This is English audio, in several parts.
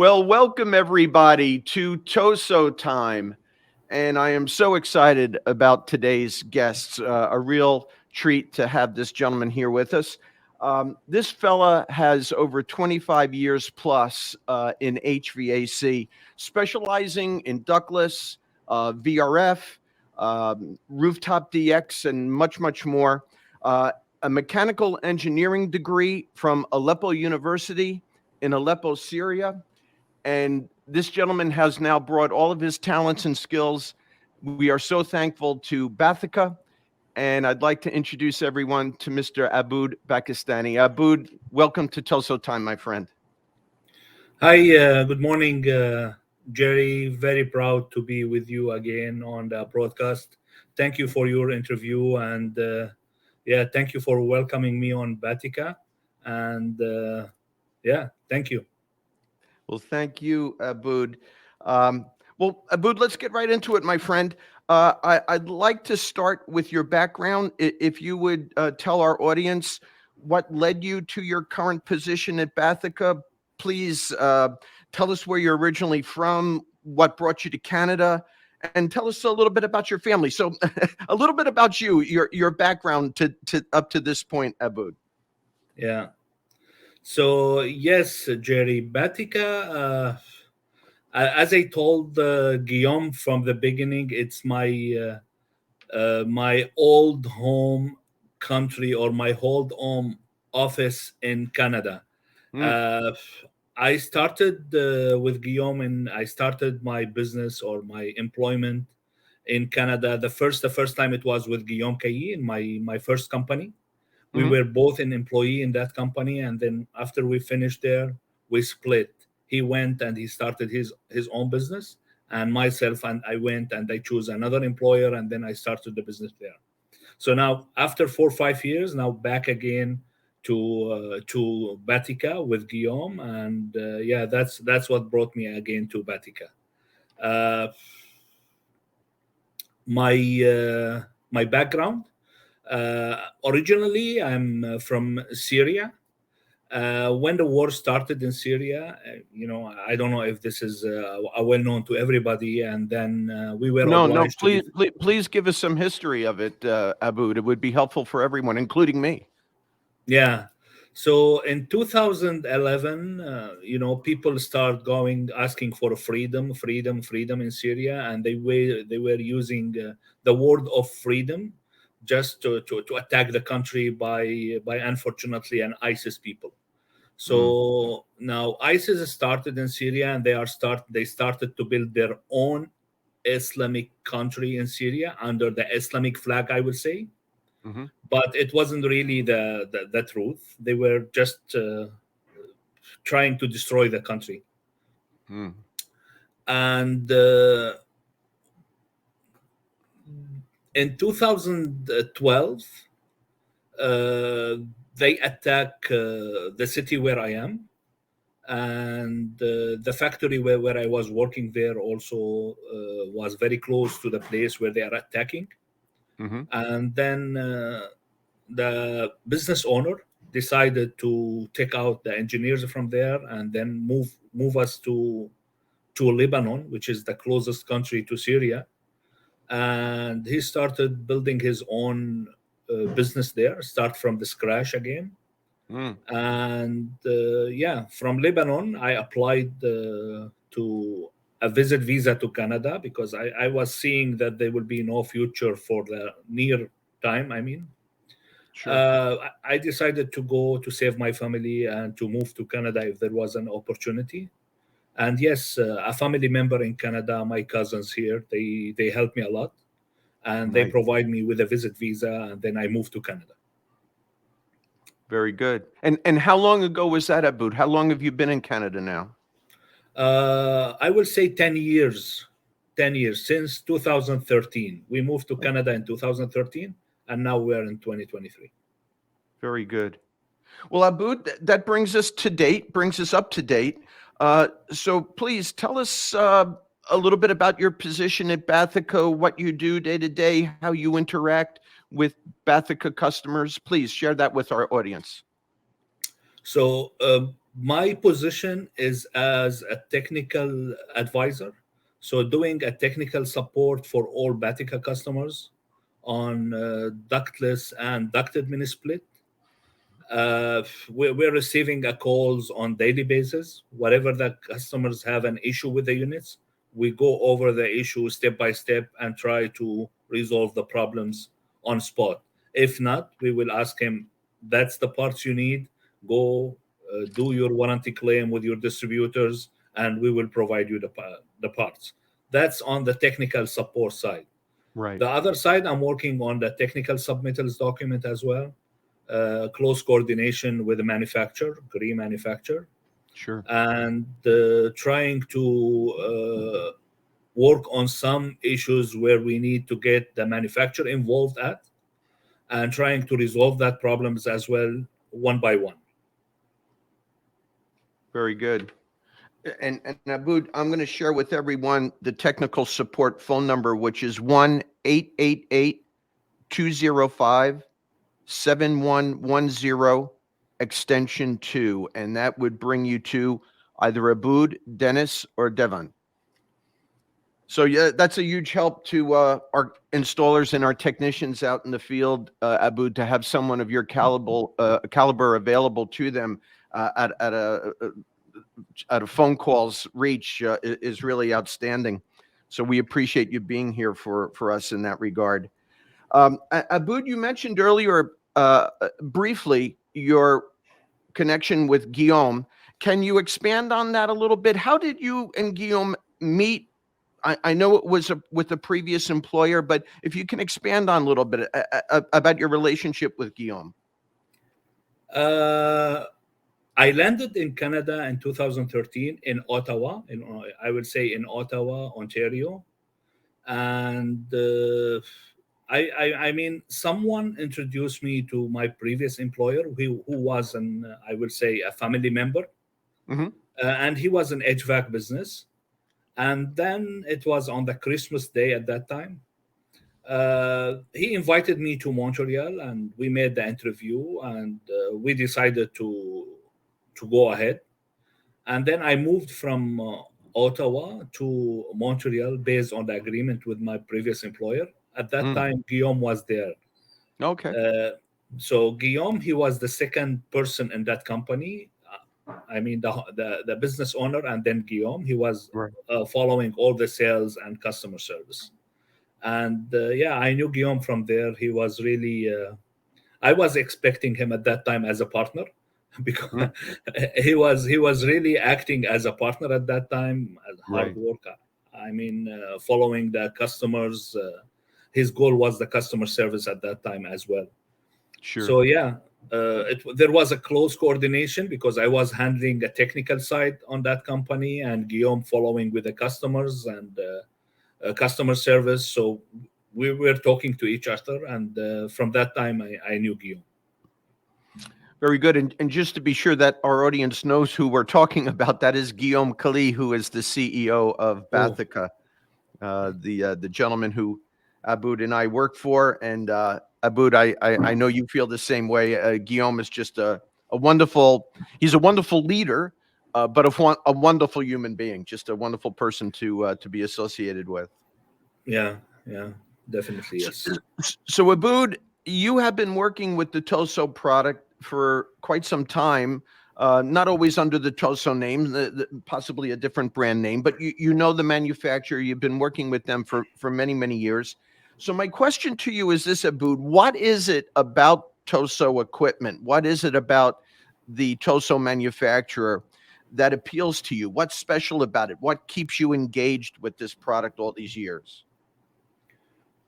Well, welcome everybody to Tosot time. And I am so excited about today's guests. A real treat to have this gentleman here with us. This fella has over 25 years plus in HVAC, specializing in ductless, VRF, rooftop DX, and much, much more. A mechanical engineering degree from Aleppo University in Aleppo, Syria. And this gentleman has now brought all of his talents and skills. We are so thankful to Bathica. And I'd like to introduce everyone to Mr. Aboud Bakastani. Aboud, welcome to Toso Time, my friend. Hi, good morning, Jerry. Very proud to be with you again on the broadcast. Thank you for your interview, and thank you for welcoming me on Batica. And thank you. Well, thank you, Aboud. Aboud, let's get right into it, my friend. I'd like to start with your background. If you would tell our audience what led you to your current position at Bathica, please tell us where you're originally from, what brought you to Canada, and tell us a little bit about your family. So, a little bit about you, your background to up to this point, Aboud. Yeah. So yes, Jerry, Batica. As I told Guillaume from the beginning, it's my old home country or my old home office in Canada. Mm, Uh, I started with Guillaume and I started my business or my employment in Canada. The first time it was with Guillaume Cailly in my first company. We mhm. were both an employee in that company, and then after we finished there, we split. He went and he started his own business, and myself and I went and I chose another employer, and then I started the business there. So now, after 4 or 5 years, now back again to Batica with Guillaume, and that's what brought me again to Batica. Uh, my background. Originally, I'm from Syria. When the war started in Syria, I don't know if this is well known to everybody, and then we were No, no, obliged to. please give us some history of it, Aboud. It would be helpful for everyone, including me. Yeah. So in 2011, people start going asking for freedom, freedom, freedom in Syria, and they were using the word of freedom just to attack the country by unfortunately an ISIS people. Mm, So now ISIS started in Syria, and they started to build their own Islamic country in Syria under the Islamic flag, I would say, mhm, but it wasn't really the truth. They were just trying to destroy the country. mm, And in 2012, uh, they attack the city where I am, and the factory where I was working there also was very close to the place where they are attacking. mhm. And then the business owner decided to take out the engineers from there and then move us to Lebanon, which is the closest country to Syria, and he started building his own business there, start from the scratch again. Mm. And from Lebanon I applied to a visit visa to Canada because I was seeing that there will be no future for the near time, I mean. Sure. I decided to go to save my family and to move to Canada if there was an opportunity. And yes, a family member in Canada, my cousins here, they help me a lot, and they Nice. provide me with a visit visa, and then I moved to Canada. Very good. And how long ago was that, Aboud? How long have you been in Canada now? I will say 10 years. 10 years since 2013. We moved to Canada in 2013, and now we're in 2023. Very good. Well, Aboud, that brings us to date, brings us up to date. So please tell us a little bit about your position at Bathica, what you do day to day, how you interact with Bathica customers. Please share that with our audience. So My position is as a technical advisor, so doing a technical support for all Batica customers on ductless and ducted mini split. We're receiving a calls on daily basis. Whatever the customers have an issue with the units, we go over the issue step by step and try to resolve the problems on spot. If not, we will ask him, that's the parts you need, go do your warranty claim with your distributors, and we will provide you the parts. That's on the technical support side. Right. The other side, I'm working on the technical submittals document as well, close coordination with the manufacturer, GRI manufacturer, Sure. and trying to work on some issues where we need to get the manufacturer involved at, and trying to resolve that problems as well, one by one. Very good. And Aboud, I'm going to share with everyone the technical support phone number, which is 1-888-205-7110 extension 2, and that would bring you to either Aboud, Dennis, or Devon. So yeah, that's a huge help to our installers and our technicians out in the field, Aboud, to have someone of your caliber available to them at a phone call's reach is really outstanding. So we appreciate you being here for us in that regard. Aboud, you mentioned earlier briefly your connection with Guillaume. Can you expand on that a little bit? How did you and Guillaume meet? I know it was with a previous employer, but if you can expand on a little bit about your relationship with Guillaume. I landed in Canada in 2013 in Ottawa, I would say in Ottawa, Ontario, and I mean, someone introduced me to my previous employer, who was I would say, a family member, Mm-hmm. And he was an HVAC business. And then it was on the Christmas day at that time. He invited me to Montreal, and we made the interview, and we decided to go ahead. And then I moved from Ottawa to Montreal based on the agreement with my previous employer. At that time, Guillaume was there. Okay. So Guillaume, he was the second person in that company. I mean, the business owner, and then Guillaume. He was Right. following all the sales and customer service. And yeah, I knew Guillaume from there. He was really. I was expecting him at that time as a partner, because he was really acting as a partner at that time, as hard Right. worker. I mean, following the customers. His goal was the customer service at that time as well. Sure. So yeah, there was a close coordination because I was handling the technical side on that company, and Guillaume following with the customers and customer service. So we were talking to each other, and from that time, I knew Guillaume. Very good. And just to be sure that our audience knows who we're talking about, that is Guillaume Kali, who is the CEO of Oh, Bathica, the gentleman who Aboud and I work for. And Aboud, I know you feel the same way. Guillaume is just he's a wonderful leader, but a wonderful human being, just a wonderful person to be associated with. yeah, definitely, So, yes. so Aboud, you have been working with the Tosot product for quite some time, not always under the Tosot name, possibly a different brand name, but you know the manufacturer. You've been working with them for many, many years. So my question to you is this, Aboud: what is it about Tosot equipment? What is it about the Tosot manufacturer that appeals to you? What's special about it? What keeps you engaged with this product all these years?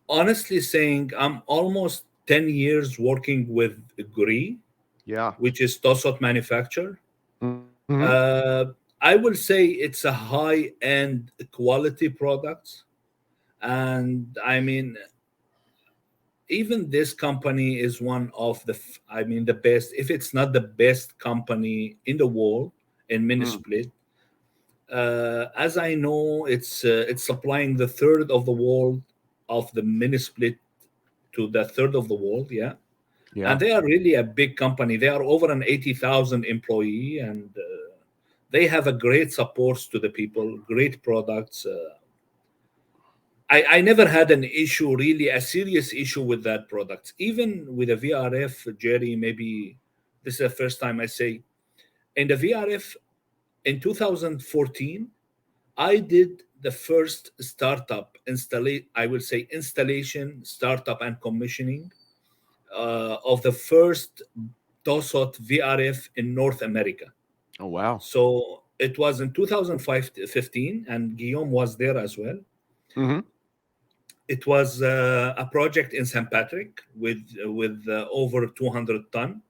Honestly saying, I'm almost 10 years working with GRI, Yeah. which is Tosot manufacturer. Mm-hmm. Uh, I will say it's a high-end quality product, and I mean, even this company is one of I mean, the best, if it's not the best company in the world in mini split. As I know, it's supplying the third of the world of the mini split to the third of the world. Yeah. and Yeah. they are really a big company. They are over an 80,000 employee, and they have a great support to the people, great products. I never had an issue, really, a serious issue with that product. Even with a VRF, Jerry, maybe this is the first time I say, in the VRF in 2014, I did the first startup I will say installation, startup, and commissioning of the first Tosot VRF in North America. Oh, wow. So it was in 2015, and Guillaume was there as well. Hmm. It was a project in St. Patrick with over 200-ton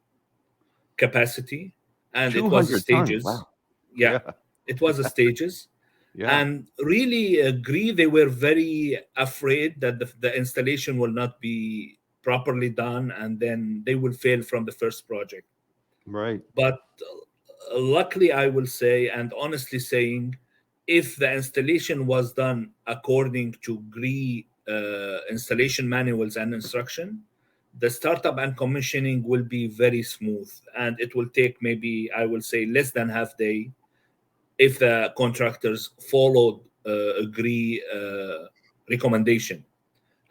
capacity, and it was 200 tons. stages. Wow. Yeah, Yeah. it was a stages. Yeah. And really agree, they were very afraid that the installation will not be properly done, and then they will fail from the first project. Right. But luckily, I will say, and honestly saying, if the installation was done according to GRI installation manuals and instruction, the startup and commissioning will be very smooth, and it will take maybe, I will say, less than half day if the contractors followed GRI recommendation.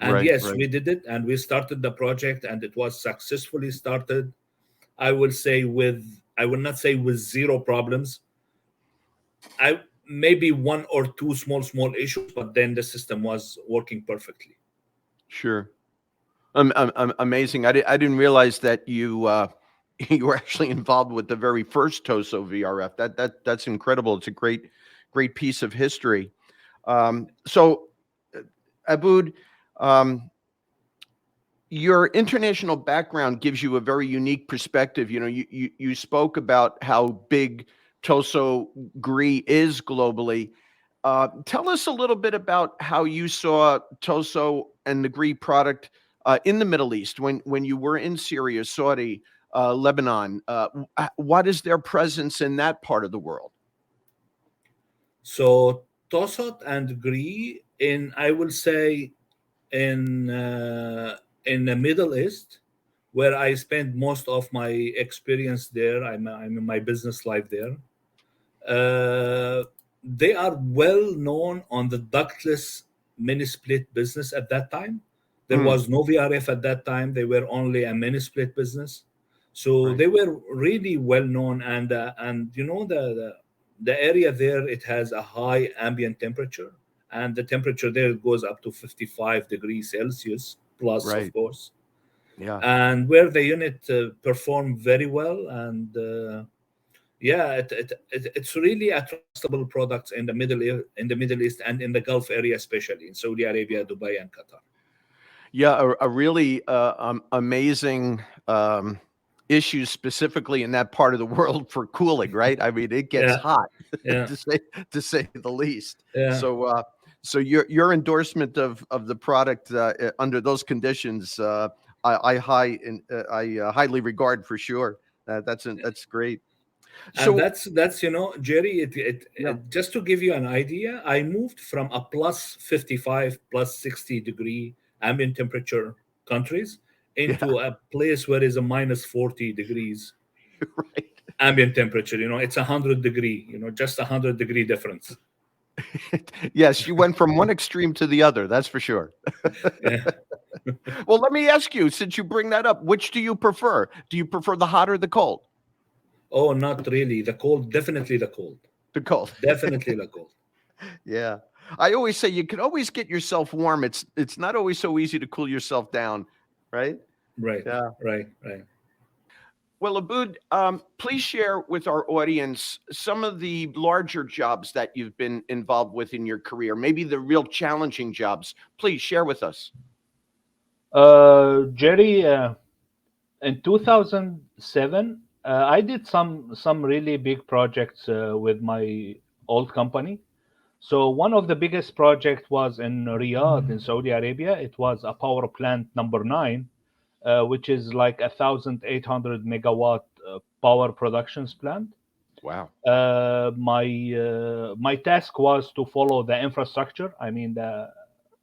And Right. yes, Right. we did it, and we started the project, and it was successfully started. I will say I will not say with zero problems. I maybe one or two small issues, but then the system was working perfectly. Sure. Amazing. I didn't realize that you you were actually involved with the very first Toso VRF. That's incredible. It's a great piece of history. So, Aboud, um, your international background gives you a very unique perspective. You know, you spoke about how big Toso Gri is globally. Tell us a little bit about how you saw Toso and the Gri product in the Middle East when you were in Syria, Saudi, Lebanon. What is their presence in that part of the world? So Tosot and GRI in, I will say, in the Middle East, where I spent most of my experience there. I'm in my business life there. They are well known on the ductless mini split business at that time. There Mm, was no VRF at that time. They were only a mini split business, so right, they were really well known. And you know the area there, it has a high ambient temperature, and the temperature there goes up to 55 degrees Celsius plus, of right, course. yeah. And where the unit performed very well, and yeah, it's really a trustable product in in the Middle East and in the Gulf area, especially in Saudi Arabia, Dubai, and Qatar. Yeah, a really amazing issue specifically in that part of the world for cooling, right? I mean, it gets Yeah, hot yeah, to say the least. yeah. So your endorsement of the product under those conditions, I highly regard for sure. That's great. And So that's Jerry. yeah, Just to give you an idea, I moved from a plus 55, plus 60 degree ambient temperature countries yeah, into a place where is a minus 40 degrees right. ambient temperature. It's 100 degree. Just 100 degree difference. Yes, you went from one extreme to the other. That's for sure. Yeah. Well, let me ask you, since you bring that up, which do you prefer? Do you prefer the hot or the cold? Oh, not really. The cold, definitely the cold. The cold. Definitely the cold. Yeah. I always say you can always get yourself warm. It's not always so easy to cool yourself down, right? Right, Yeah. right, right. Well, Aboud, please share with our audience some of the larger jobs that you've been involved with in your career, maybe the real challenging jobs. Please share with us. Jerry, in 2007, I did some really big projects with my old company. So one of the biggest project was in Riyadh in Saudi Arabia. It was a power plant number 9, which is like 1,800 megawatt power productions plant. Wow. My task was to follow the infrastructure. I mean the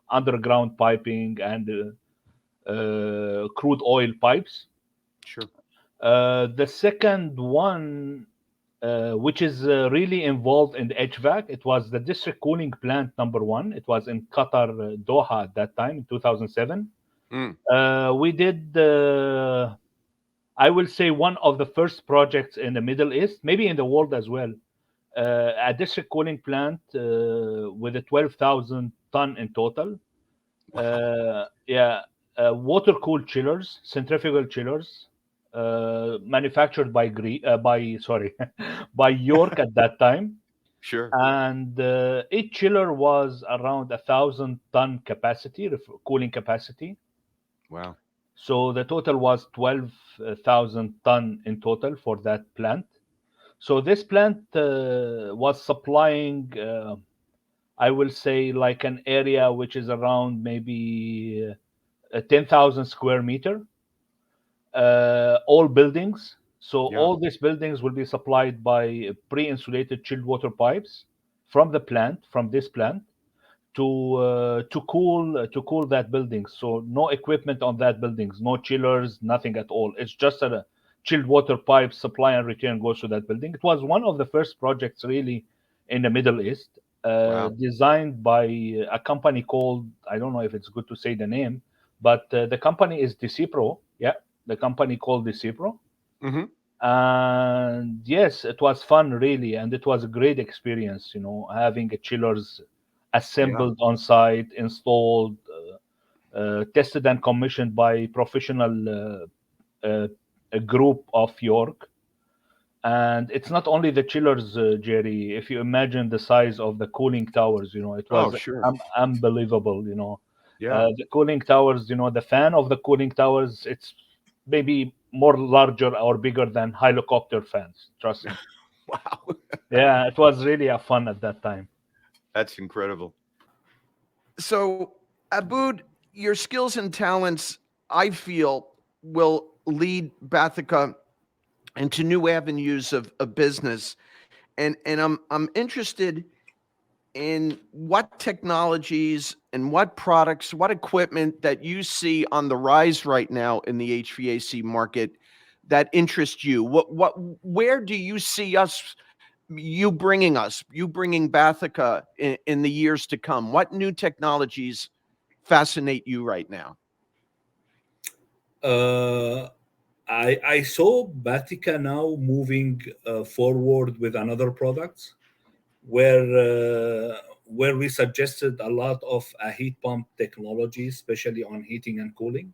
underground piping and crude oil pipes. Sure. The second one, which is really involved in the HVAC, it was the district cooling plant number one. It was in Qatar, Doha at that time in 2007. Mm. We did, I will say, one of the first projects in the Middle East, maybe in the world as well. A district cooling plant with a 12,000 ton in total. Yeah, water cooled chillers, centrifugal chillers, manufactured by by sorry, by York at that time, Sure. and each chiller was around 1,000 ton capacity, cooling capacity. Wow. So the total was 12,000 ton in total for that plant. So this plant was supplying, I will say, like an area which is around maybe 10,000 square meter, all buildings. So Yeah. all these buildings will be supplied by pre-insulated chilled water pipes from the plant, from this plant, to cool that building. So no equipment on that buildings, no chillers, nothing at all. It's just a chilled water pipe supply and return goes to that building. It was one of the first projects really in the Middle East, Wow. designed by a company called, I don't know if it's good to say the name, but the company is Decipro. Yeah, the company called Decipro. Hmm. And yes, it was fun really, and it was a great experience, having a chillers Yeah. assembled on site, installed, tested and commissioned by professional, a group of York. And it's not only the chillers, Jerry. If you imagine the size of the cooling towers, it Oh, was sure. unbelievable. Yeah. The cooling towers, the fan of the cooling towers, it's maybe more larger or bigger than helicopter fans. Trust me. Wow. Yeah, it was really a fun at that time. That's incredible. So, Aboud, your skills and talents, I feel, will lead Bathica into new avenues of business. And I'm interested in what technologies and what products, what equipment that you see on the rise right now in the HVAC market that interest you. Where do you see us, you bringing Bathica in the years to come? What new technologies fascinate you right now? Uh, I saw Batica now moving forward with another products where we suggested a lot of a heat pump technology, especially on heating and cooling.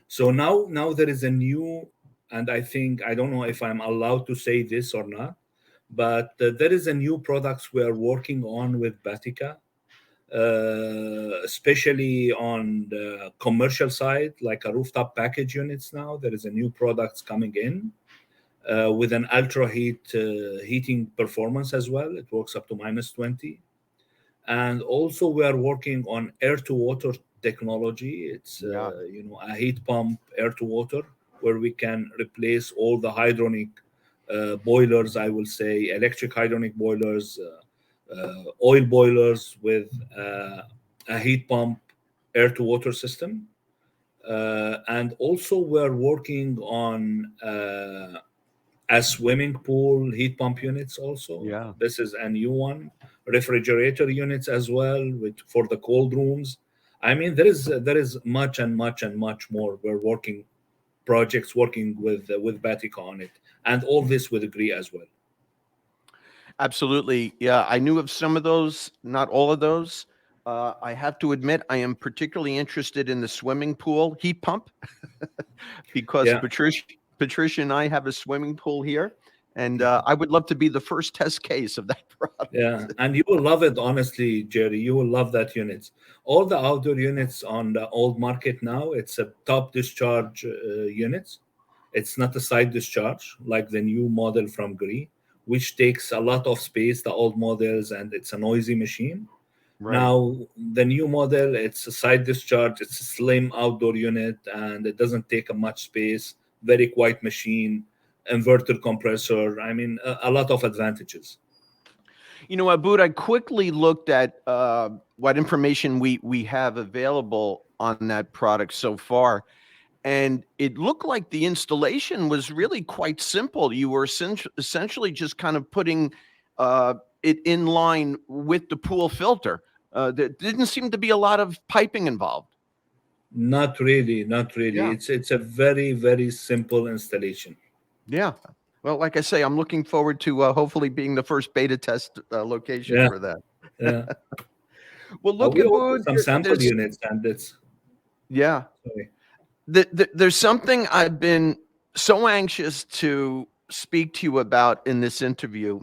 So now there is a new, and I think I don't know if I'm allowed to say this or not, but there is a new products we are working on with Batica, especially on the commercial side, like a rooftop package units. Now there is a new products coming in with an ultra heating performance as well. It works up to -20. And also we are working on air to water technology. It's Yeah. a heat pump air to water where we can replace all the hydronic boilers, I will say electric hydronic boilers, oil boilers with a heat pump air to water system. And also we're working on a swimming pool heat pump units also. Yeah. This is a new one. Refrigerator units as well with for the cold rooms. I mean, there is much and much and much more. We're working projects working with Batica on it, and all this with Agree as well. Absolutely. Yeah, I knew of some of those, not all of those. I have to admit, I am particularly interested in the swimming pool heat pump because Yeah, Patricia and I have a swimming pool here, and I would love to be the first test case of that product. yeah, and you will love it. Honestly, Jerry, you will love that units. All the outdoor units on the old market now, it's a top discharge units. It's not a side discharge like the new model from Gree, which takes a lot of space, the old models, and it's a noisy machine. Right. Now, the new model, it's a side discharge, it's a slim outdoor unit, and it doesn't take a much space, very quiet machine, inverter compressor. I mean, a lot of advantages. Aboud, I quickly looked at what information we have available on that product so far, and it looked like the installation was really quite simple. You were essentially just kind of putting it in line with the pool filter. There didn't seem to be a lot of piping involved. Not really, not really. Yeah. It's a very, very simple installation. Yeah. Well, like I say, I'm looking forward to hopefully being the first beta test location Yeah, for that. yeah. Well, look, We ordered Aboud, some sample there's units, and it's yeah, sorry. there's something I've been so anxious to speak to you about in this interview,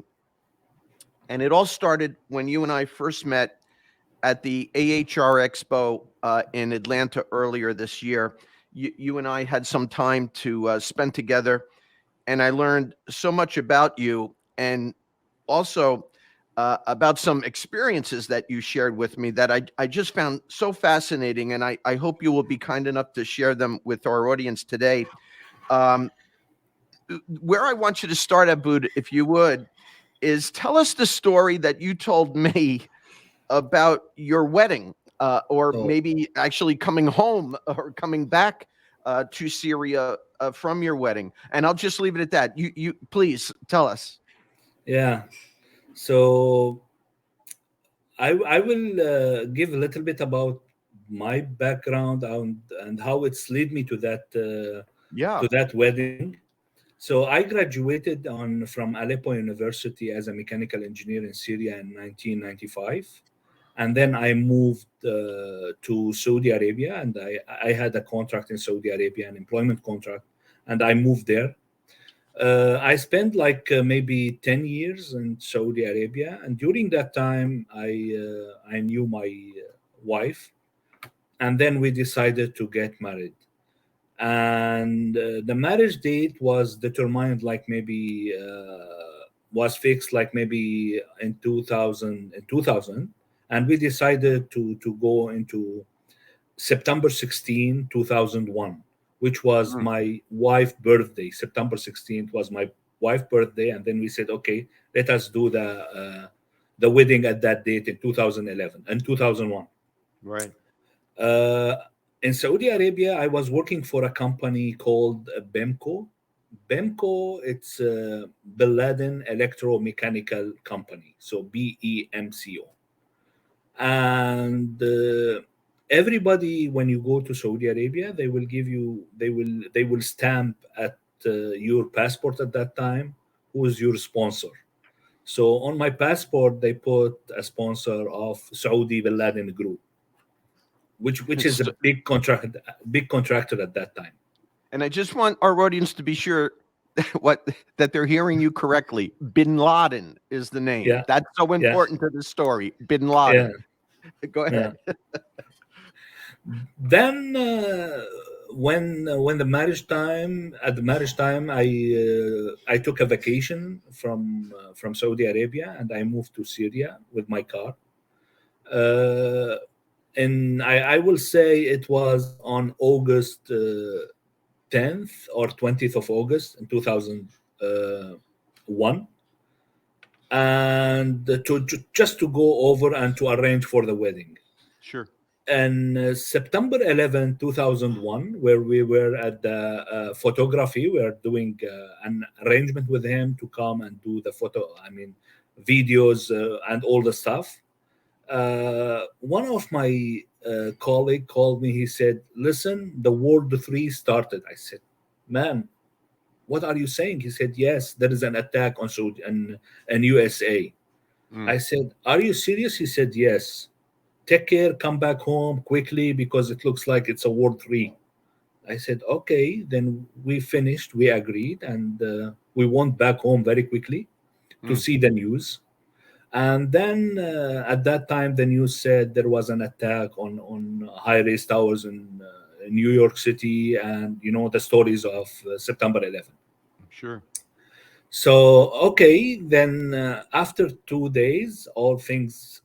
and it all started when you and I first met at the AHR Expo in Atlanta earlier this year. You and I had some time to spend together, and I learned so much about you, and also about some experiences that you shared with me that I just found so fascinating, and I hope you will be kind enough to share them with our audience today. Um, where I want you to start, Aboud, if you would, is tell us the story that you told me about your wedding, or Oh, maybe actually coming home or coming back to Syria from your wedding. And I'll just leave it at that. You please tell us. yeah. So I will give a little bit about my background and how it's led me Yeah. to that wedding. So I graduated on from Aleppo University as a mechanical engineer in Syria in 1995, and then I moved to Saudi Arabia, and I had a contract in Saudi Arabia, an employment contract, and I moved there. I spent like maybe 10 years in Saudi Arabia, and during that time, I knew my wife, and then we decided to get married. And the marriage date was determined like maybe was fixed like maybe in 2000, and we decided to go into September 16, 2001, which was Mm. my wife's birthday. September 16th was my wife's birthday, and then we said, okay, let us do the wedding at that date in 2011 and 2001. Right. Uh, in Saudi Arabia, I was working for a company called BEMCO. BEMCO, it's Bin Laden Electromechanical Company, so BEMCO. And everybody, when you go to Saudi Arabia, they will give you, they will stamp at your passport at that time who is your sponsor. So on my passport, they put a sponsor of Saudi Bin Laden Group, which is a So- big contractor at that time. and I just want our audience to be sure what that they're hearing you correctly. Bin Laden is the name. Yeah, That's so yeah, important to the story. Bin yeah, Laden. Go yeah. ahead. Then when the marriage time at the marriage time, I took a vacation from Saudi Arabia, and I moved to Syria with my car. Uh, and I will say it was on August 10th or 20th of August in 2001, and just to go over and to arrange for the wedding. Sure. And September 11, 2001, where we were at the photography, we are doing an arrangement with him to come and do the videos and all the stuff. One of my colleague called me. He said, "Listen, the World 3 started." I said, "Man, what are you saying?" He said, "Yes, there is an attack on Saudi and USA." I Mm. said, "Are you serious?" He said, "Yes. Take care, come back home quickly because it looks like it's a World 3." I said, "Okay." Then we finished, we agreed, and we went back home very quickly to Mm. see the news. And then at that time, the news said there was an attack on high-rise towers in New York City, and you know the stories of September 11th. Sure. So okay, then after 2 days, all things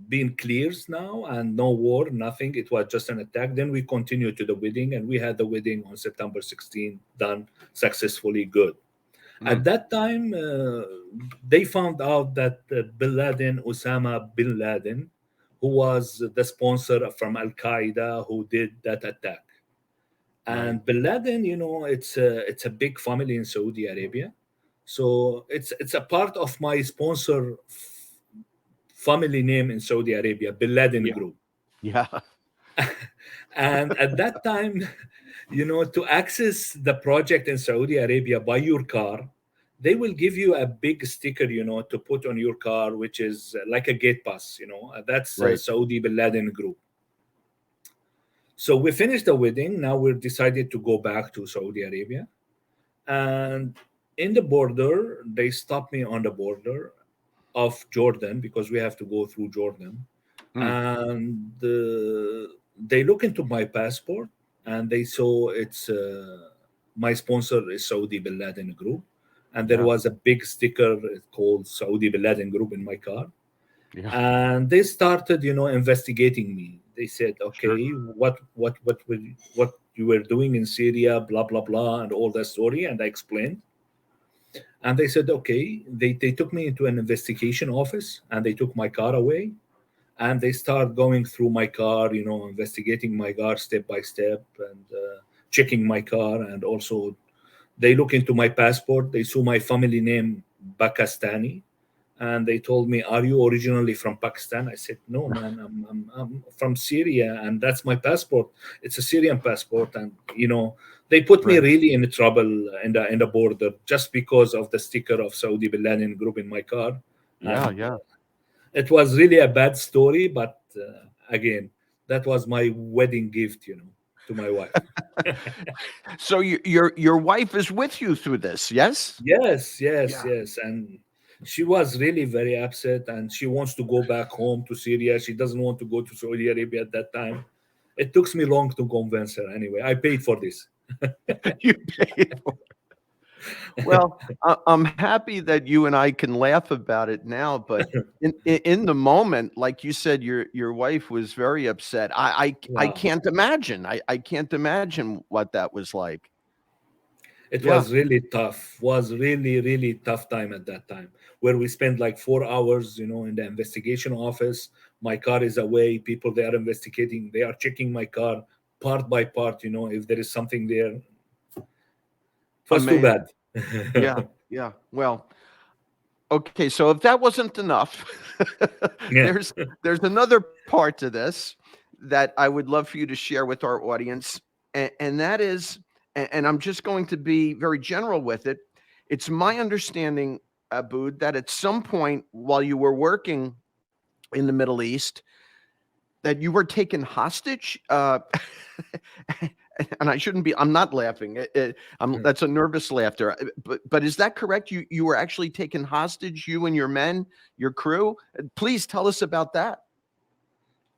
been clears now and no war, nothing. It was just an attack. Then we continued to the wedding, and we had the wedding on September 16th done successfully, good. At Mm. that time, they found out that Bin Laden, Osama bin Laden, who was the sponsor from Al Qaeda who did that attack. Right. And Bin Laden, it's a big family in Saudi Arabia. So it's a part of my sponsor family name in Saudi Arabia, Bin Laden Yeah. Group. Yeah. And at that time, to access the project in Saudi Arabia by your car, they will give you a big sticker, to put on your car, which is like a gate pass. That's Right. Saudi Bin Laden Group. So we finished the wedding. Now we're decided to go back to Saudi Arabia. And in the border, they stopped me on the border of Jordan because we have to go through Jordan. Mm. And they look into my passport and they saw it's my sponsor is Saudi Bin Laden Group. And there Yeah. was a big sticker called Saudi Bin Laden Group in my car. Yeah. And they started, investigating me. They said, Sure. okay, what you were doing in Syria, blah blah blah, and all that story. And I explained, and they said, okay. They took me into an investigation office, and they took my car away, and they start going through my car, investigating my car step by step, and checking my car, and also they look into my passport. They saw my family name, Bakastani, and they told me, "Are you originally from Pakistan?" I said, "No, man, I'm from Syria, and that's my passport. It's a Syrian passport." And they put me Right. really in trouble in the border just because of the sticker of Saudi Bin Laden Group in my car, Yeah. and Yeah. it was really a bad story. But again, that was my wedding gift, to my wife. So your wife is with you through this, yes? Yes, yes, Yeah. yes. And she was really very upset and she wants to go back home to Syria. She doesn't want to go to Saudi Arabia at that time. It took me long to convince her anyway. I paid for this. You paid for Well, I'm happy that you and I can laugh about it now, but in the moment, like you said, your wife was very upset. I Wow. can't imagine. I can't imagine what that was like. It Yeah. was really tough. Was really, really tough time at that time where we spent like 4 hours, in the investigation office. My car is away. People they are investigating. They are checking my car part by part, if there is something there. It was too bad. Amazing. Yeah. Yeah. Well, okay, so if that wasn't enough, Yeah. there's there's another part to this that I would love for you to share with our audience, and that is, and I'm just going to be very general with it. It's my understanding, Aboud, that at some point while you were working in the Middle East, that you were taken hostage. And I shouldn't be. I'm not laughing. That's a nervous laughter. But is that correct? You were actually taken hostage. You and your men, your crew. Please tell us about that.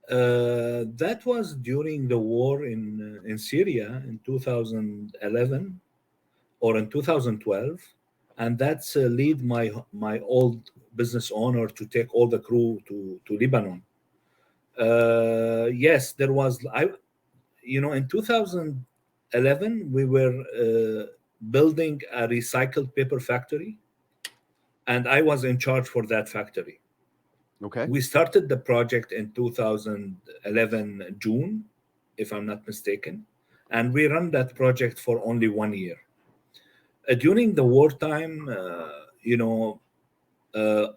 That was during the war in Syria in 2011 or in 2012, and that's lead my old business owner to take all the crew to Lebanon. Yes, there was in 2011 we were building a recycled paper factory, and I was in charge for that factory. Okay. We started the project in 2011 June, if I'm not mistaken, and we ran that project for only 1 year. During the wartime,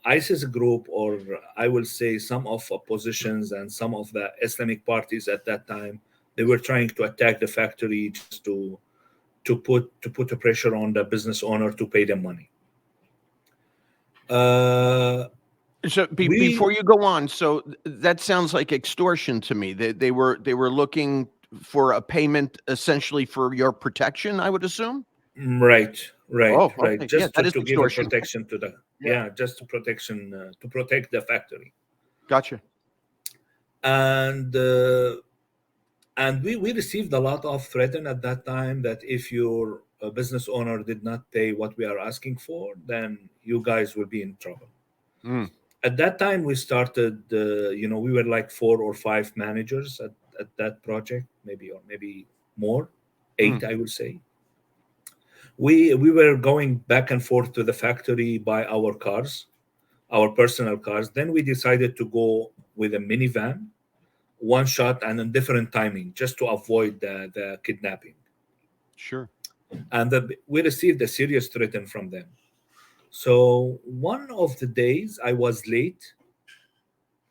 ISIS group, or I will say some of oppositions and some of the Islamic parties at that time, they were trying to attack the factory just to put a pressure on the business owner to pay them money. Uh, So we before you go on, so that sounds like extortion to me. They were looking for a payment essentially for your protection, I would assume. Right, right, Oh, right. okay. Yeah, Just that is to give a extortion. protection to the Yeah. yeah, just to protect the factory, Gotcha. and we received a lot of threaten at that time that if your business owner did not pay what we are asking for, then you guys will be in trouble. Mm, At that time, we started. We were like 4 or 5 managers at that project, maybe more, mm. 8, I would say. We were going back and forth to the factory by our cars, our personal cars. Then we decided to go with a minivan, one shot and a different timing, just to avoid the kidnapping. Sure. and we received a serious threat from them. So one of the days I was late.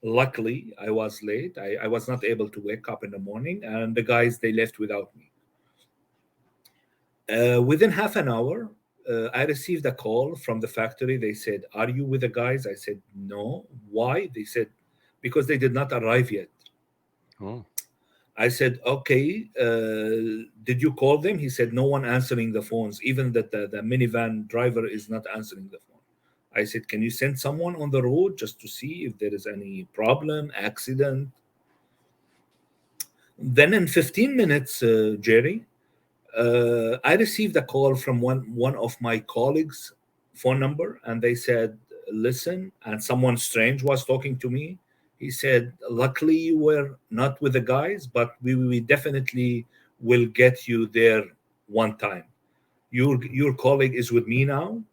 Luckily, I was late. I was not able to wake up in the morning, and the guys they left without me. Within half an hour, I received a call from the factory. They said, "Are you with the guys?" I said, "No." Why? They said, "Because they did not arrive yet." Oh. I said, "Okay." Did you call them? He said, "No one answering the phones. Even the minivan driver is not answering the phone." I said, "Can you send someone on the road just to see if there is any problem, accident?" Then in 15 minutes, Jerry, I received a call from one of my colleagues' phone number, and they said, "Listen," and someone strange was talking to me. He said, "Luckily, you were not with the guys, but we definitely will get you there one time. Your colleague is with me now,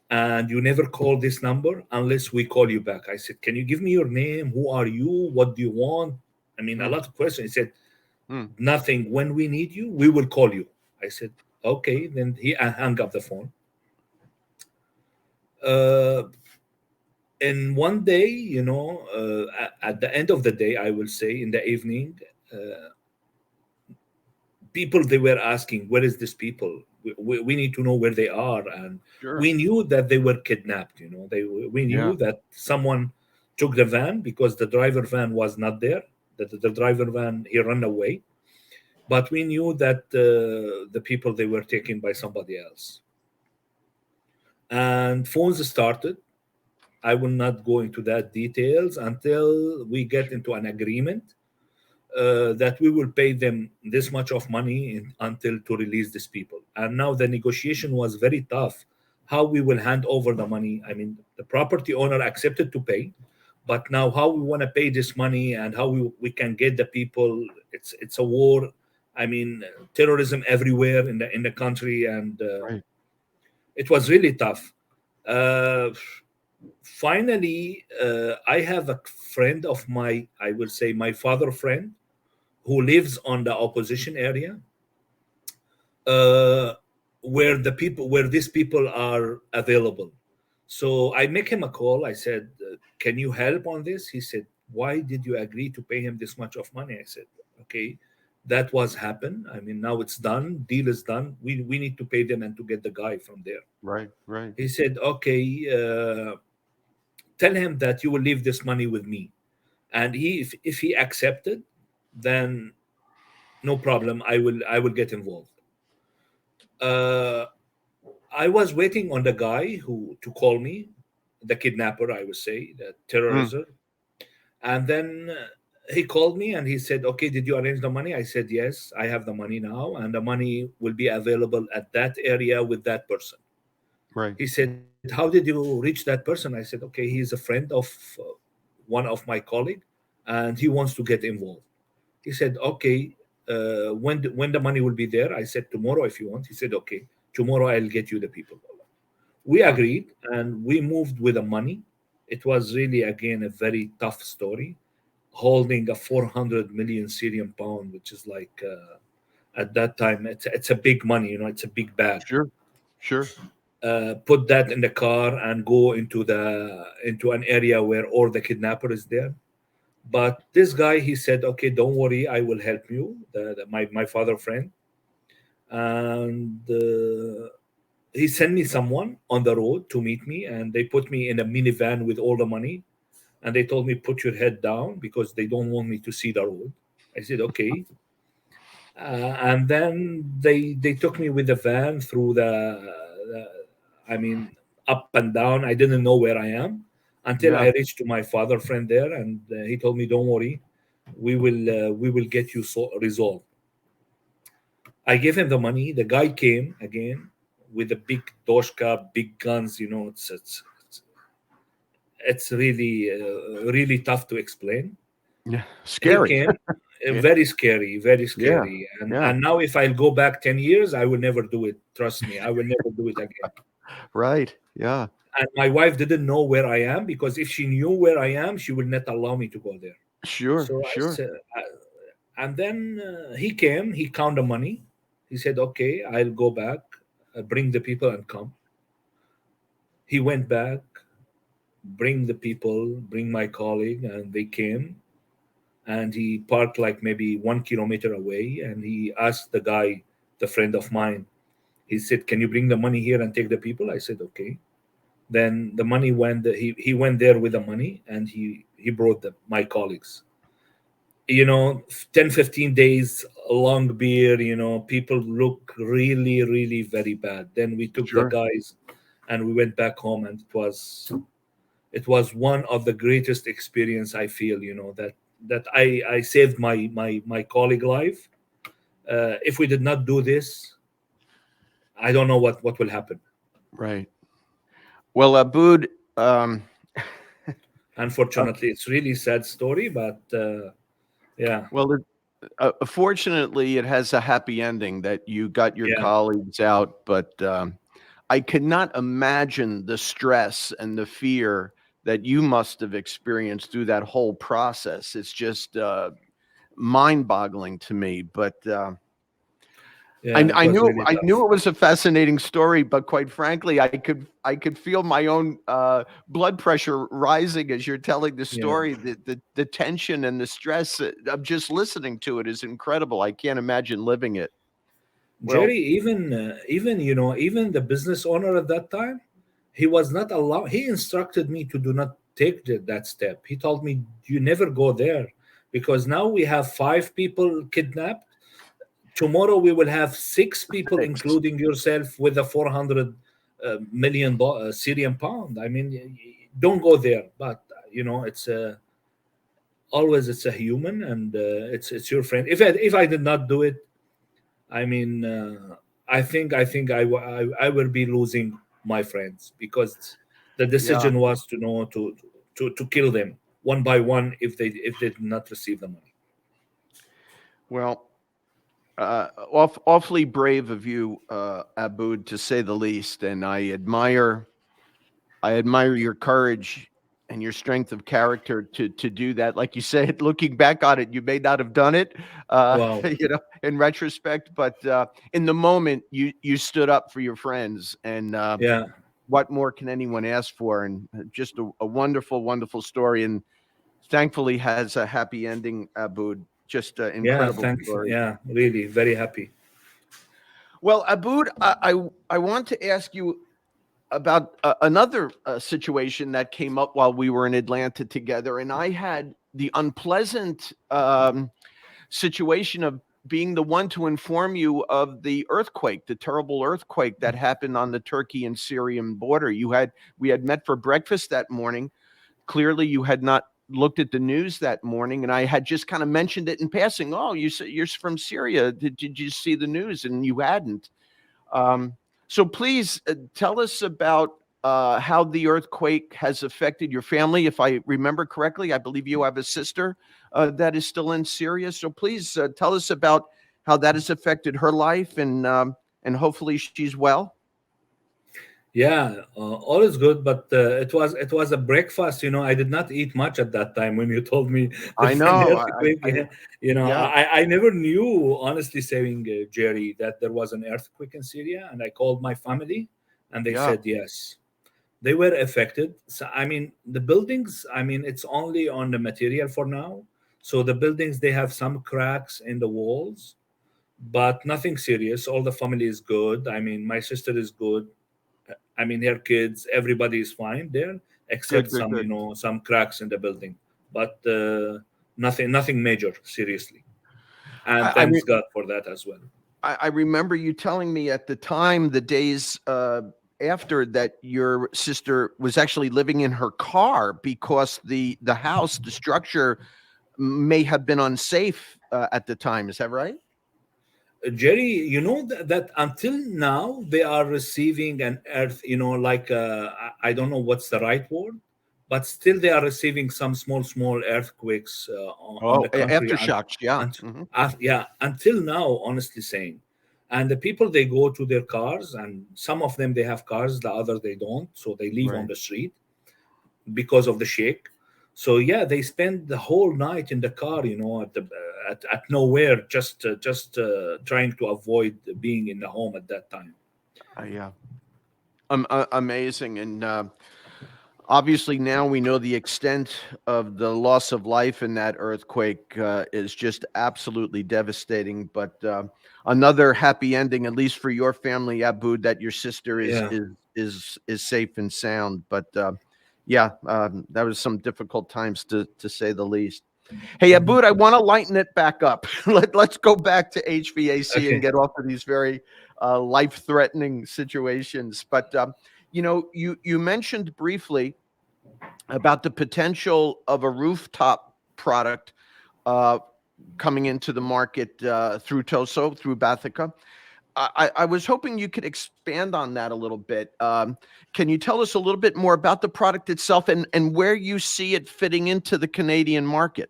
and you never call this number unless we call you back." I said, "Can you give me your name? Who are you? What do you want?" I mean, a Mm. lot of questions. He said, Mm. "Nothing. When we need you, we will call you." I said, "Okay." Then he hung up the phone. Uh, and one day, at the end of the day, I will say in the evening, people they were asking, "Where is this people? We need to know where they are." And Sure. we knew that they were kidnapped. We Yeah. knew that someone took the van because the driver van was not there. That the driver van he ran away. But we knew that the people they were taken by somebody else. And phones started. I will not go into that details until we get into an agreement that we will pay them this much of money until to release these people. And now the negotiation was very tough. How we will hand over the money? I mean, the property owner accepted to pay, but now how we want to pay this money and how we can get the people? It's a war. I mean, terrorism everywhere in the country, and Right. it was really tough. Uh, Finally, I have a friend of my, I will say my father friend, who lives on the opposition area, uh, where these people are available. So I make him a call. I said, "Can you help on this?" He said, "Why did you agree to pay him this much of money?" I said, "Okay, that was happened. I mean, now it's done. Deal is done. We need to pay them and to get the guy from there." Right. Right. He said, "Okay, tell him that you will leave this money with me, and if he accepted, then no problem. I will get involved." Uh, I was waiting on the guy who to call me, the kidnapper, I would say, the Mm. terrorizer. And then he called me and he said, "Okay, did you arrange the money?" I said, "Yes, I have the money now, and the money will be available at that area with that person." Right. He said, "How did you reach that person?" I said, "Okay, he's a friend of one of my colleague, and he wants to get involved." He said, "Okay, when the money will be there?" I said, "Tomorrow if you want." He said, "Okay, tomorrow I'll get you the people." We Huh. agreed and we moved with the money. It was really, again, a very tough story, holding a 400 million Syrian pound, which is like, at that time, it's a big money, it's a big bag. Sure. Sure. Put that in the car and go into an area where all the kidnapper is there. But this guy, he said, "Okay, don't worry, I will help you." My father friend, and he sent me someone on the road to meet me, and they put me in a minivan with all the money, and they told me, "Put your head down because they don't want me to see the road." I said, "Okay." And then they took me with the van through the I mean, up and down. I didn't know where I am until I Yeah. reached to my father friend there, and he told me, "Don't worry, we will get you resolved." I gave him the money. The guy came again with a big doshka, big guns. It's really tough to explain. Yeah. He Scary. came, Yeah. very scary, very Yeah. scary. And Yeah. and now if I'll go back 10 years, I will never do it. Trust me, I will never do it again. Right. Yeah. And my wife didn't know where I am, because if she knew where I am, she would not allow me to go there. Sure. So I Sure. said, and then he came. He counted the money. He said, okay, I'll go back, bring the people and come. He went back, bring the people, bring my colleague, and they came. And he parked like maybe 1 kilometer away. And he asked the guy, the friend of mine, he said, can you bring the money here and take the people? I said, okay. Then the money went, he went there with the money, and he brought my colleagues. 10, 15 days, long beer, people look really, really very bad. Then we took the Sure. guys and we went back home, and it was one of the greatest experience. I feel, that I saved my colleague life. If we did not do this, I don't know what will happen. Right. Well, Aboud, Unfortunately, it's really sad story, but yeah, well, fortunately, it has a happy ending that you got your yeah, colleagues out, but I cannot imagine the stress and the fear that you must have experienced through that whole process. It's just mind-boggling to me. But yeah, it was really I knew tough. it was a fascinating story, but quite frankly, I could feel my own blood pressure rising as you're telling the Yeah. story. The tension and the stress of just listening to it is incredible. I can't imagine living it. Well, Jerry, even the business owner at that time, he was not allowed. He instructed me to do not take that step. He told me, "You never go there, because now we have 5 people kidnapped. Tomorrow we will have 6 people, thanks. including yourself, with a 400 million Syrian pound. I mean, don't go there." But it's a human, and it's your friend. If I did not do it, I mean, I will be losing my friends, because the Yeah. decision was to kill them one by one if they did not receive the money. Well, awfully brave of you, Aboud, to say the least, and I admire your courage and your strength of character to do that. Like you said, looking back on it, you may not have done it, Wow. in retrospect, but in the moment, you stood up for your friends, and Yeah. what more can anyone ask for? And just a wonderful, wonderful story, and thankfully has a happy ending. Aboud, just an Yeah. incredible Thanks. story. Yeah. Really, very happy. Well, Aboud, I want to ask you about another situation that came up while we were in Atlanta together, and I had the unpleasant situation of being the one to inform you of the earthquake, the terrible earthquake that happened on the Turkey and Syrian border. We had met for breakfast that morning. Clearly, you had not looked at the news that morning, and I had just kind of mentioned it in passing. Oh, you're from Syria. Did you see the news? And you hadn't. Um, so please tell us about how the earthquake has affected your family. If I remember correctly, I believe you have a sister that is still in Syria. So please tell us about how that has affected her life, and hopefully she's well. Yeah, all is good, but it was a breakfast. I did not eat much at that time when you told me I from the know. earthquake. Yeah, Yeah, I never knew, honestly saying, Jerry, that there was an earthquake in Syria, and I called my family, and they yeah. said yes, they were affected. So I mean, the buildings. I mean, it's only on the material for now. So the buildings, they have some cracks in the walls, but nothing serious. All the family is good. I mean, my sister is good. I mean, her kids, everybody is fine there, except Good, good, some, good. some cracks in the building, but nothing major, seriously. And I, I, thanks re- God for that as well. I remember you telling me at the time, the days after, that your sister was actually living in her car because the house, the structure, may have been unsafe at the time. Is that right? Jerry, that until now they are receiving an earth, like I don't know what's the right word, but still they are receiving some small earthquakes on Oh, the country, aftershocks. Yeah. and Hmm. yeah, until now, honestly saying. And the people, they go to their cars, and some of them, they have cars, the others they don't, so they leave on Right. the street because of the shake. So yeah, they spend the whole night in the car, at nowhere, just trying to avoid being in the home at that time. Yeah, amazing. And obviously, now we know the extent of the loss of life in that earthquake is just absolutely devastating. But another happy ending, at least for your family, Aboud, that your sister is Yeah. is safe and sound. But yeah, that was some difficult times to say the least. Hey, Mhm. Aboud, I want to lighten it back up. Let's go back to HVAC and Okay. get off of these very life-threatening situations. But you mentioned briefly about the potential of a rooftop product uh, coming into the market through Toso, through Bathica. I was hoping you could expand on that a little bit. Can you tell us a little bit more about the product itself and where you see it fitting into the Canadian market?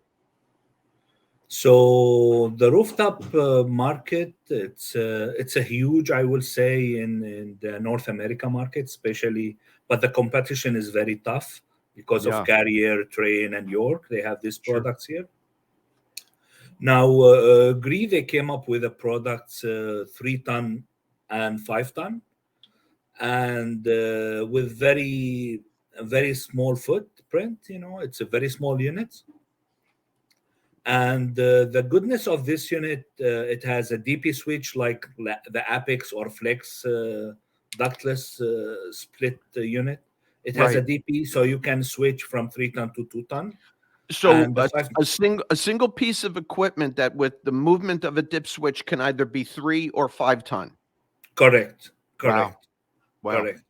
So the rooftop market, it's a huge, I will say, in the North America market, especially, but the competition is very tough because of Yeah, Carrier, Train, and York. They have these sure. products here. Now, Gree, they came up with a product 3 ton and 5 ton, and with very small footprint. It's a very small unit. And the goodness of this unit, it has a DP switch like the Apex or Flex ductless split unit. It has a Right. DP, so you can switch from 3 ton to 2 ton. So And the five, a single piece of equipment that with the movement of a dip switch can either be 3 or 5 ton. correct, Wow. correct, Wow. correct.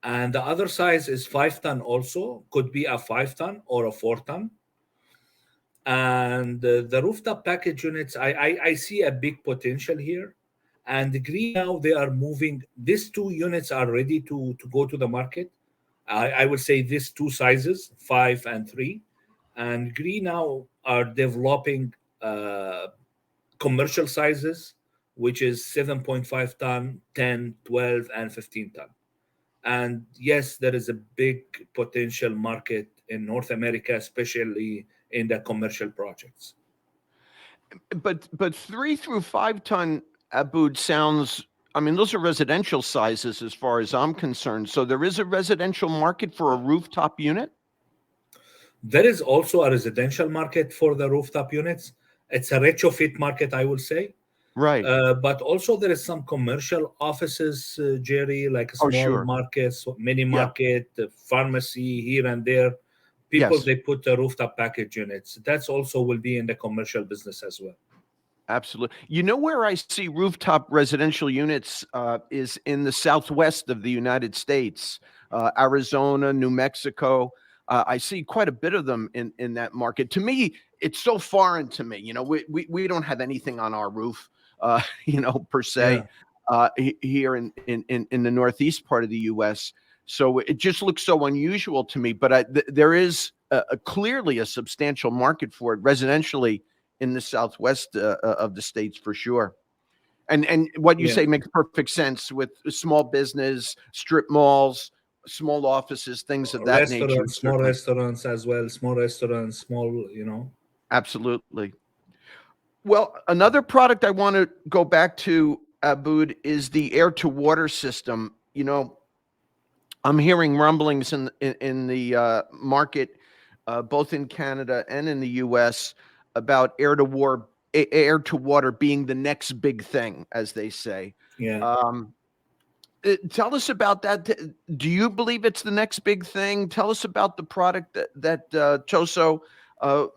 And the other size is 5 ton also, could be a 5 ton or a 4 ton. And the rooftop package units, I see a big potential here. And Green now, they are moving, these two units are ready to go to the market. I would say these two sizes, 5 and 3. And Green now are developing commercial sizes, which is 7.5 ton, 10, 12, and 15 ton. And yes, there is a big potential market in North America, especially in the commercial projects. But 3 through 5 ton, Aboud, sounds. I mean, those are residential sizes as far as I'm concerned. So there is a residential market for a rooftop unit. There is also a residential market for the rooftop units. It's a retrofit market, I will say. Right. But also there is some commercial offices, Jerry, like Oh, small sure. markets, mini Yeah. market, pharmacy here and there. People, Yes. they put the rooftop package units. That's also will be in the commercial business as well. Absolutely. You know where I see rooftop residential units is in the southwest of the United States, Arizona, New Mexico. I see quite a bit of them in that market. To me, it's so foreign to me. We don't have anything on our roof, per se, Yeah. here in the northeast part of the U.S. So it just looks so unusual to me. But there is clearly a substantial market for it residentially in the southwest of the states for sure. And what you Yeah. say makes perfect sense with small business, strip malls, small offices, things of that nature. Restaurants, small Certainly, restaurants as well, small restaurants, small. absolutely. Well, another product I want to go back to, Aboud, is the air to water system. I'm hearing rumblings in the market, both in Canada and in the U.S., about air to water being the next big thing, as they say. Yeah. Um, Tell us about that. Do you believe it's the next big thing? Tell us about the product that Toso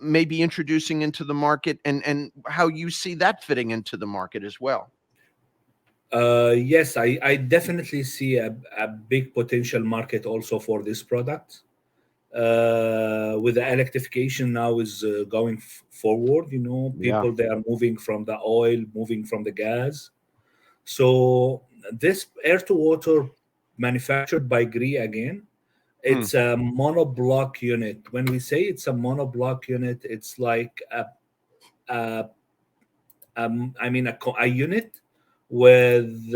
may be introducing into the market, and how you see that fitting into the market as well. Yes, I definitely see a big potential market also for this product. With the electrification now is going forward, Yeah. people, they are moving from the oil, moving from the gas. So this air to water manufactured by Gree again, Hmm. it's a monoblock unit. When we say it's a monoblock unit, it's like a I mean a unit with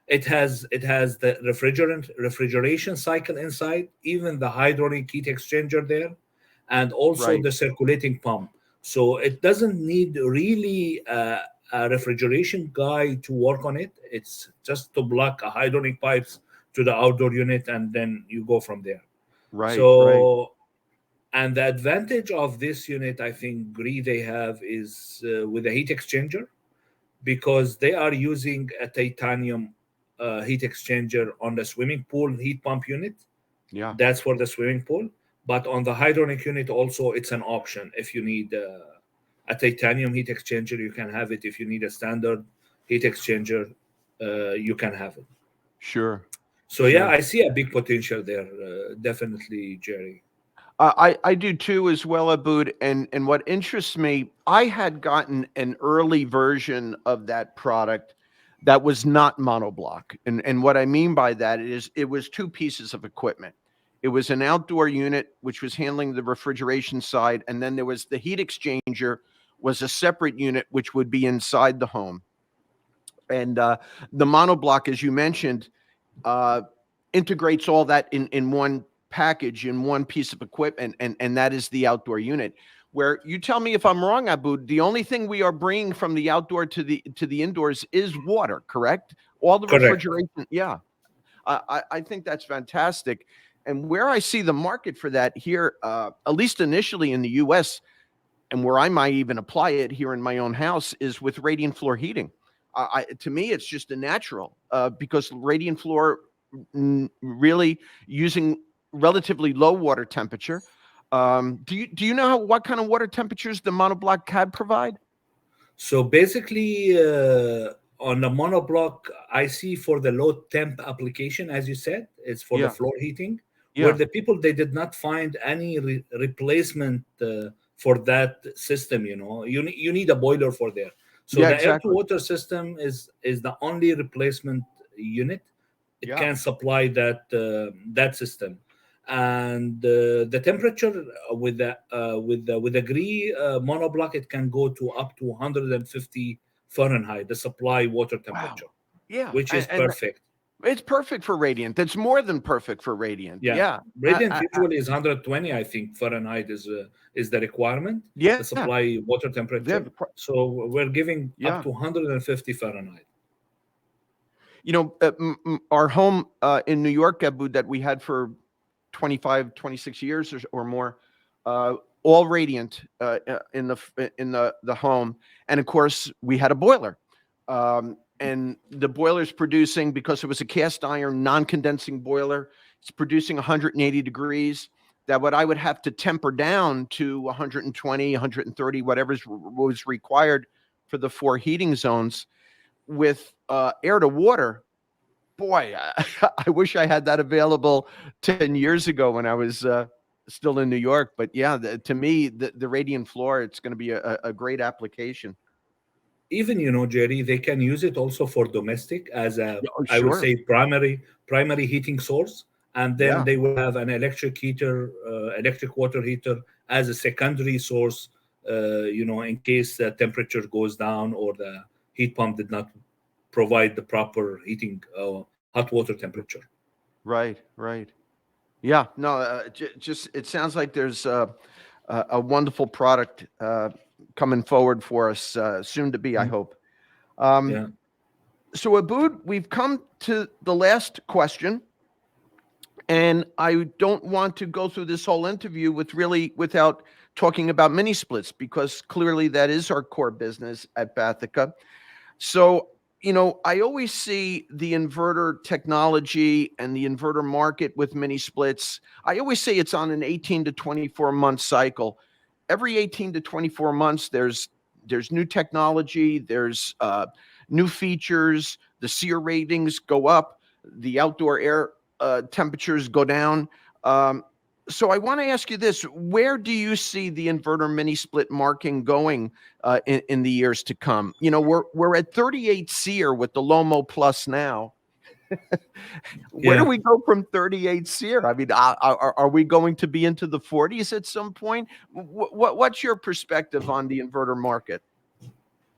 it has the refrigeration cycle inside, even the hydraulic heat exchanger there. and also Right. the circulating pump. So it doesn't need really a refrigeration guy to work on it. It's just to block a hydronic pipes to the outdoor unit, and then you go from there. Right. Right. So, and the advantage of this unit, I think, Gree they have is with a heat exchanger, because they are using a titanium heat exchanger on the swimming pool heat pump unit. Yeah. That's for the swimming pool. But on the hydronic unit, also, it's an option. If you need a titanium heat exchanger, you can have it. If you need a standard heat exchanger, you can have it. Sure. So, yeah, Sure. I see a big potential there, definitely, Jerry. I do too as well, Aboud. And what interests me, I had gotten an early version of that product that was not monoblock. And what I mean by that is it was two pieces of equipment. It was an outdoor unit which was handling the refrigeration side, and then there was the heat exchanger was a separate unit which would be inside the home. And the monoblock, as you mentioned, uh, integrates all that in one package, in one piece of equipment, and that is the outdoor unit. Where you tell me if I'm wrong, Abu, the only thing we are bringing from the outdoor to the indoors is water, correct? All the Correct. refrigeration, yeah. I think that's fantastic. And where I see the market for that here, at least initially in the U.S., and where I might even apply it here in my own house, is with radiant floor heating. To me, it's just a natural because radiant floor really using relatively low water temperature. Do you know what kind of water temperatures the monoblock CAD provide? So basically, on the monoblock, I see for the low temp application, as you said, it's for the Yeah, floor heating, where yeah, the people they did not find any replacement for that system. You need a boiler for there. So yeah, the air to exactly. water system is the only replacement unit. It Yeah. can supply that system, and the temperature with the Gree monoblock, it can go to up to 150 Fahrenheit, the supply water Wow. temperature, Yeah, which is and perfect. it's perfect for radiant. That's more than perfect for radiant. Yeah, Yeah, radiant usually is 120, I think, Fahrenheit is the requirement, yeah, the supply water yeah, temperature. So we're giving up yeah. to 150 Fahrenheit. Our home in New York, Abu, that we had for 25, 26 years or more, uh, all radiant in the home, and of course we had a boiler, and the boiler's producing, because it was a cast iron non-condensing boiler. It's producing 180 degrees. That what I would have to temper down to 120, 130, whatever was required for the four heating zones with air to water. Boy, I wish I had that available 10 years ago when I was still in New York. But yeah, to me, the radiant floor, it's going to be a great application. Even, Jerry, they can use it also for domestic as a, Yeah, oh, I would sure. say, primary heating source, and then Yeah. they will have an electric heater, electric water heater, as a secondary source, in case the temperature goes down or the heat pump did not provide the proper heating hot water temperature. Right. Right. Yeah. No, just it sounds like there's a wonderful product coming forward for us soon to be, I Mm. hope. Um, Yeah. so, Aboud, we've come to the last question. And I don't want to go through this whole interview without talking about mini splits, because clearly that is our core business at Bathica. So, I always see the inverter technology and the inverter market with mini splits. I always say it's on an 18 to 24-month cycle. Every 18 to 24 months, there's new technology, there's new features, the SEER ratings go up, the outdoor air temperatures go down. Um, so I want to ask you this: where do you see the inverter mini split marking going in the years to come? We're at 38 SEER with the Lomo Plus now. Where do Yeah. we go from 38 SEER? I mean, are we going to be into the 40s at some point? What's your perspective on the inverter market?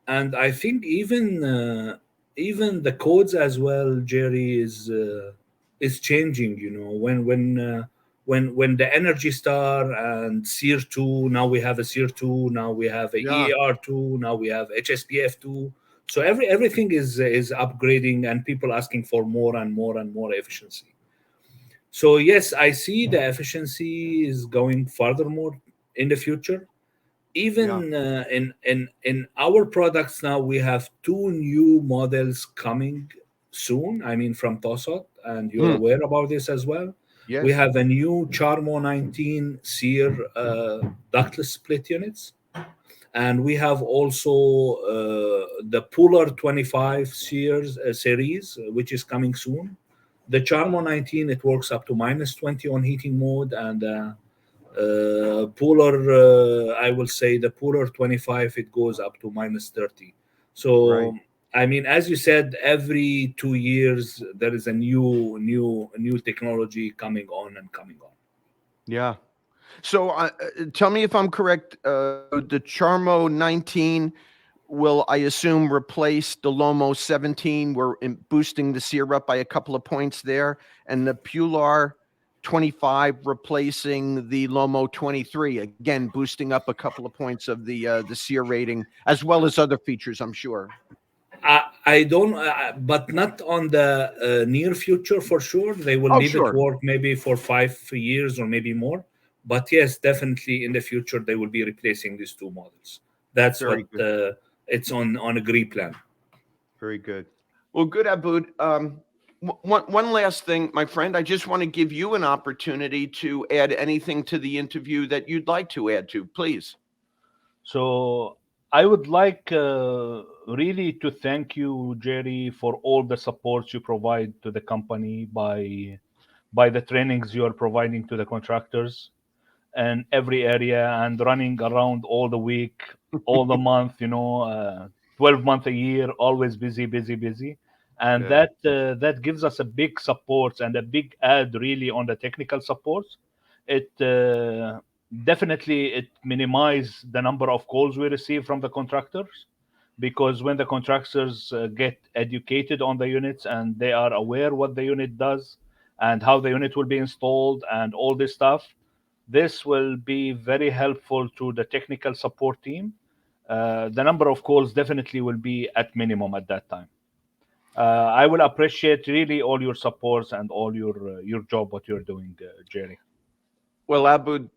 And I think even the codes as well, Jerry, is changing. when the Energy Star and Seer 2, now we have a Seer 2, now we have a Yeah. EAR 2, now we have HSPF 2. So everything is upgrading, and people asking for more and more and more efficiency. So yes, I see the efficiency is going furthermore in the future. Yeah. Even in our products now, we have two new models coming soon. I mean, from Tosot, and you're Hmm. aware about this as well. We Yes. have a new Charmo 19 Seer ductless split units, and we have also the Puller 25 series, which is coming soon. The Charmo 19, it works up to minus 20 on heating mode, and Puller, I will say the Puller 25, it goes up to minus 30. Right. So, I mean, as you said, every 2 years there is a new technology coming on and coming on. Yeah. So tell me if I'm correct. The Charmo 19 will, I assume, replace the Lomo 17. We're boosting the SEER up by a couple of points there, and the Pular 25 replacing the Lomo 23. Again, boosting up a couple of points of the SEER rating, as well as other features, I'm sure. I don't, but not on the near future for sure. They will Oh, leave it sure. work maybe for 5 years or maybe more. But yes, definitely in the future they will be replacing these two models. That's Very what good. it's on agree plan. Very good. Well, good, Aboud. One last thing, my friend. I just want to give you an opportunity to add anything to the interview that you'd like to add to, please. So I would like really to thank you, Jerry, for all the support you provide to the company by the trainings you are providing to the contractors and every area, and running around all the week, all the month, 12 month a year, always busy, busy, busy. And Yeah. that gives us a big support and a big add really on the technical support. It definitely it minimize the number of calls we receive from the contractors, because when the contractors get educated on the units and they are aware what the unit does and how the unit will be installed and all this stuff, this will be very helpful to the technical support team. The number of calls definitely will be at minimum at that time. I will appreciate really all your supports and all your job, what you're doing, Jerry. Well, Abu,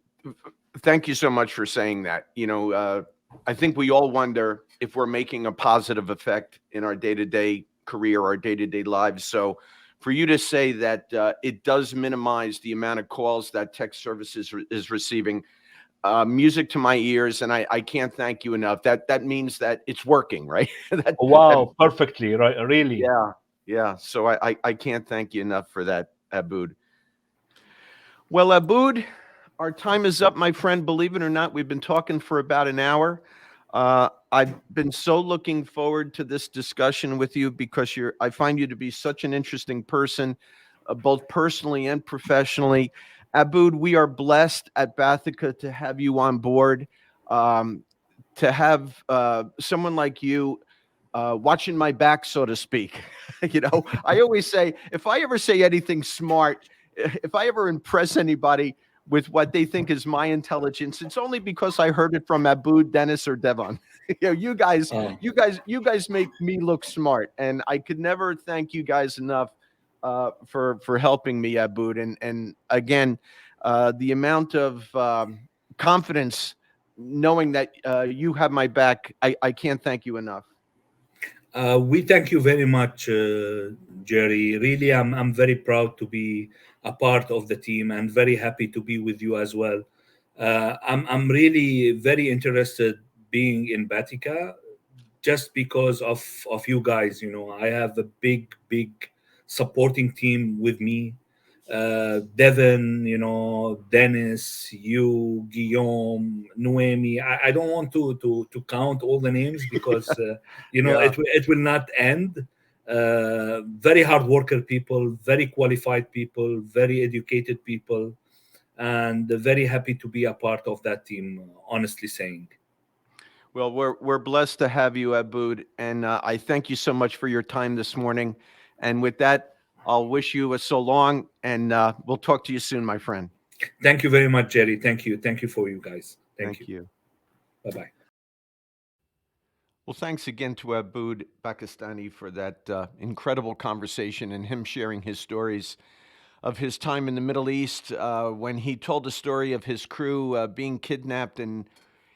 thank you so much for saying that. I think we all wonder if we're making a positive effect in our day-to-day career, our day-to-day lives. So, for you to say that it does minimize the amount of calls that tech services is receiving, music to my ears, and I can't thank you enough. That means that it's working, right? That Wow, perfectly, right? Really. yeah, yeah. So I can't thank you enough for that, Aboud. Well, Aboud, our time is up, my friend. Believe it or not, we've been talking for about an hour. I've been so looking forward to this discussion with you because I find you to be such an interesting person, both personally and professionally. Aboud, we are blessed at Bathica to have you on board, um, to have someone like you watching my back, so to speak. I always say, if I ever say anything smart, if I ever impress anybody with what they think is my intelligence, it's only because I heard it from Aboud, Dennis, or Devon. You guys, Oh, you guys make me look smart, and I could never thank you guys enough for helping me, Aboud. And again, the amount of confidence, knowing that you have my back, I can't thank you enough. we thank you very much, Jerry. Really, I'm very proud to be a part of the team and very happy to be with you as well. I'm really very interested being in Batica just because of you guys. I have a big supporting team with me. Devin, Dennis, you, Guillaume, Noemi. I don't want to count all the names because Yeah. it will not end. Very hard worker people, very qualified people, very educated people, and very happy to be a part of that team. Honestly saying. Well, we're blessed to have you, Aboud, and I thank you so much for your time this morning. And with that, I'll wish you a so long, and we'll talk to you soon, my friend. Thank you very much, Jerry. Thank you for you guys. Thank you. Thank you. Bye bye. Well, thanks again to Aboud Bakastani for that incredible conversation and him sharing his stories of his time in the Middle East when he told the story of his crew being kidnapped and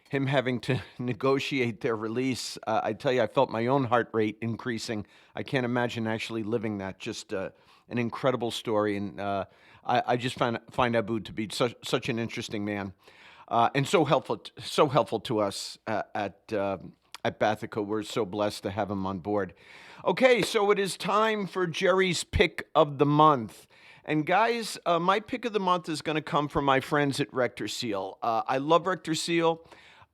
him having to negotiate their release. I tell you, I felt my own heart rate increasing. I can't imagine actually living that. Just an incredible story. And I just find Aboud to be such an interesting man and so helpful to us at Bathica. We're so blessed to have him on board. Okay, so it is time for Jerry's pick of the month. And guys, my pick of the month is going to come from my friends at Rector Seal. I love Rector Seal.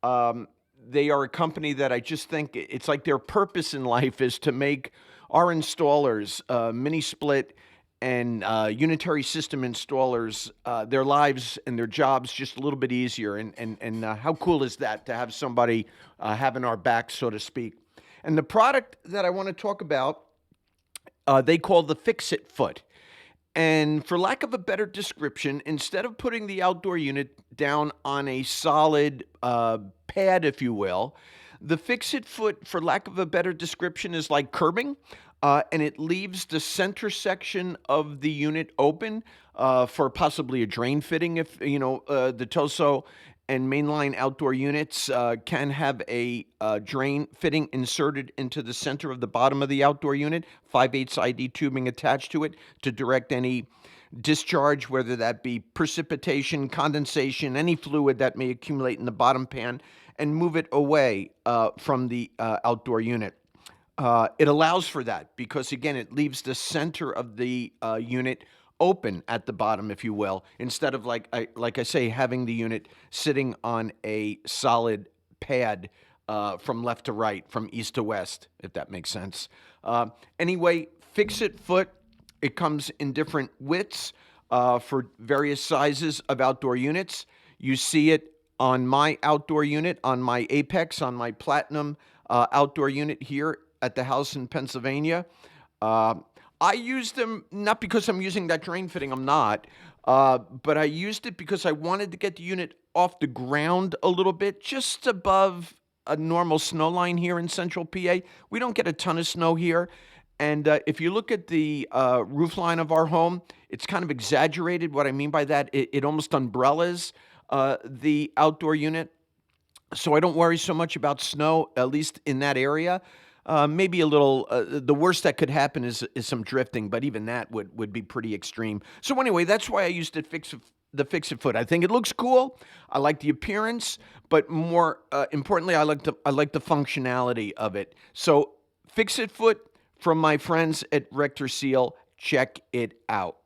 They are a company that I just think it's like their purpose in life is to make our installers, mini split and unitary system installers, their lives and their jobs just a little bit easier. And how cool is that to have somebody having our back, so to speak? And the product that I want to talk about, they call the Fix-It Foot. And for lack of a better description, instead of putting the outdoor unit down on a solid pad, if you will, the Fix-It Foot, for lack of a better description, is like curbing, and it leaves the center section of the unit open for possibly a drain fitting. If you know the Tosot and mainline outdoor units can have a drain fitting inserted into the center of the bottom of the outdoor unit, 5/8 ID tubing attached to it to direct any discharge, whether that be precipitation, condensation, any fluid that may accumulate in the bottom pan, and move it away from the outdoor unit. It allows for that because, again, it leaves the center of the unit open at the bottom, if you will, instead of like I say, having the unit sitting on a solid pad from left to right, from east to west, if that makes sense. Anyway, Fix-It Foot. It comes in different widths for various sizes of outdoor units. You see it on my outdoor unit, on my Apex, on my Platinum outdoor unit here at the house in Pennsylvania. I used them not because I'm using that drain fitting, I'm not, but I used it because I wanted to get the unit off the ground a little bit, just above a normal snow line here in central PA. We don't get a ton of snow here. And if you look at the roof line of our home, it's kind of exaggerated. What I mean by that, it almost umbrellas the outdoor unit. So I don't worry so much about snow, at least in that area. Maybe a little, the worst that could happen is some drifting, but even that would be pretty extreme. So anyway, that's why I used the Fix-It Foot. I think it looks cool. I like the appearance, but more importantly, I like the functionality of it. So Fix-It Foot from my friends at Rector Seal. Check it out.